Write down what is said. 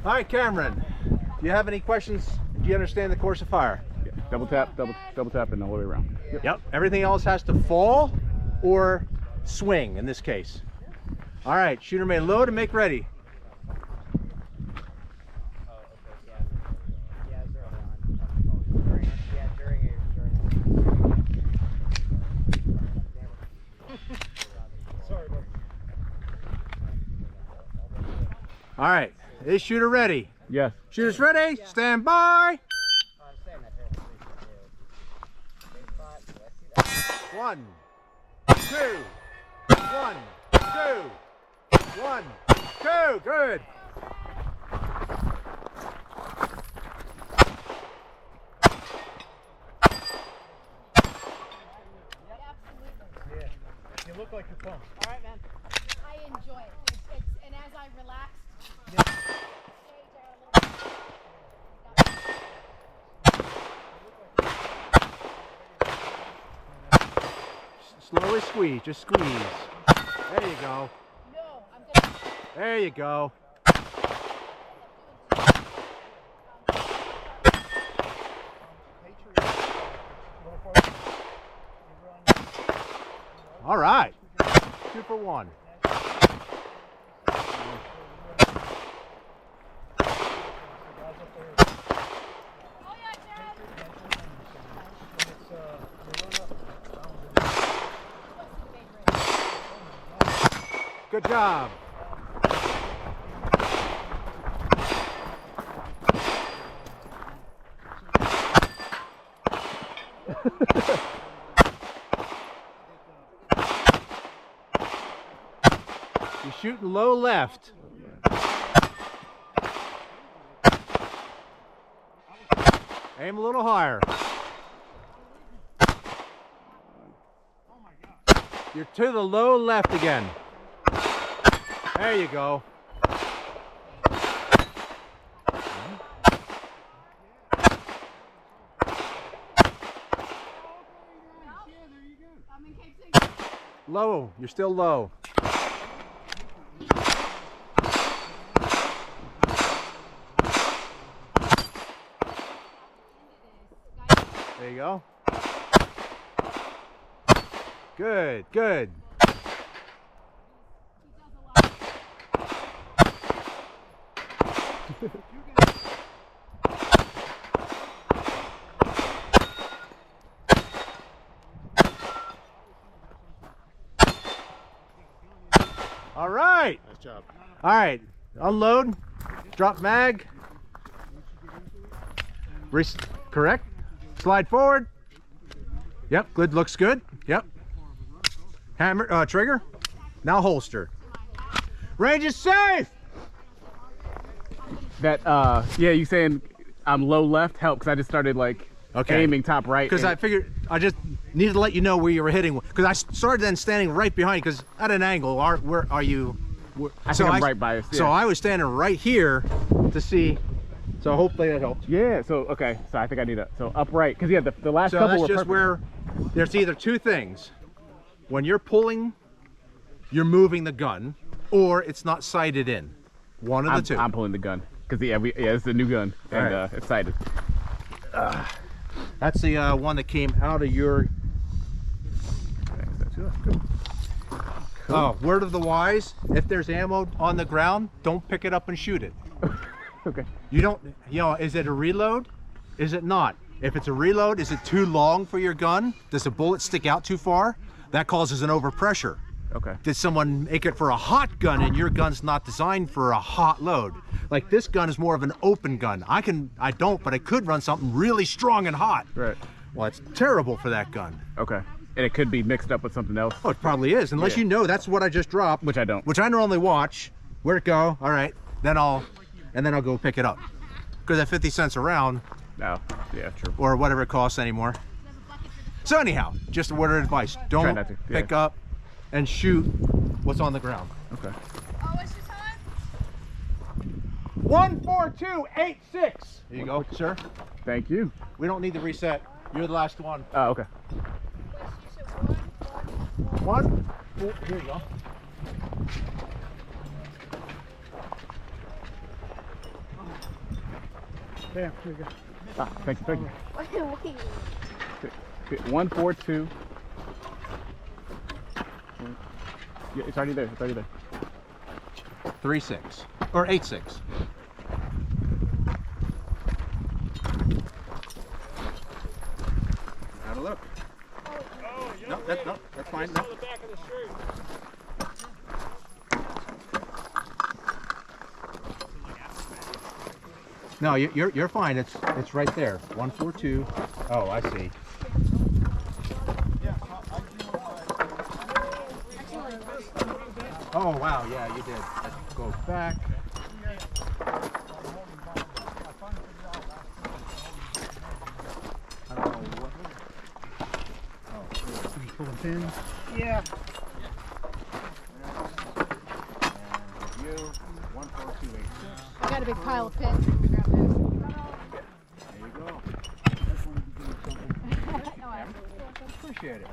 All right, Cameron, do you have any questions? Do you understand the course of fire? Yeah. Double tap, double tap, and all the way around. Yep. Everything else has to fall or swing in this case. All right, shooter may load and make ready. All right, is shooter ready? Yes. Shooter's ready, stand by. 1, 2, 1, 2, 1, 2, good. You look like you're pumped. All right, man. I enjoy it. And as I relax, Slowly squeeze, just squeeze. There you go. no, I'm gonna. There you go. All right. 2 for 1. Oh yeah, Dad. Good job. You're shooting low left. Aim a little higher. You're to the low left again. There you go. Low, you're still low. There you go. Good, good. All right. Nice job. All right. Unload. Drop mag. Correct. Slide forward. Yep. Good. Looks good. Yep. Hammer. Trigger. Now holster. Range is safe. That yeah, you saying I'm low left help because I just started like aiming top right. Because I figured I just needed to let you know where you were hitting. Because I started then standing right behind. Because at an angle, where are you? I think I'm right biased. Yeah. So I was standing right here to see. So hopefully that helped. Yeah. So okay. So I think I need a upright because yeah, the last So couple that's were just perfect. where there's either two things. When you're pulling, you're moving the gun, or it's not sighted in. One of the two. I'm pulling the gun because yeah, it's a new gun and Right. it's sighted. That's the one that came out of your. Oh, word of the wise: if there's ammo on the ground, don't pick it up and shoot it. Okay. You don't. You know, is it a reload? Is it not? If it's a reload, is it too long for your gun? Does the bullet stick out too far? That causes an overpressure. Okay. Did someone make it for a hot gun and your gun's not designed for a hot load? Like this gun is more of an open gun. I don't, but I could run something really strong and hot. Right. Well, it's terrible for that gun. Okay. And it could be mixed up with something else. Oh, it probably is, unless you know that's what I just dropped. Which I don't. Which I normally watch. Where'd it go? All right. Then I'll go pick it up. Because at 50 cents a round, No. Yeah, true. or whatever it costs anymore. So anyhow, just a word of advice. Don't not to, pick up and shoot what's on the ground. Okay. Oh, what's your time? 14286. There you go, sir. Thank you. We don't need the reset. You're the last one. Oh, okay. One. Four, here you go. There we go. Ah, thank you, thank you. Wait. 142. Yeah, it's already there. It's already there. 3.6 or 8.6. Have a look. No, that's fine. No. No, you're fine. It's right there. 142. Oh, I see. Oh wow, yeah, you did. Let's go back. I don't know what. Oh, Pull the pin. yeah. And you 14286. I got a big pile of pins. I'm gonna grab those. There you go. No, I Appreciate it.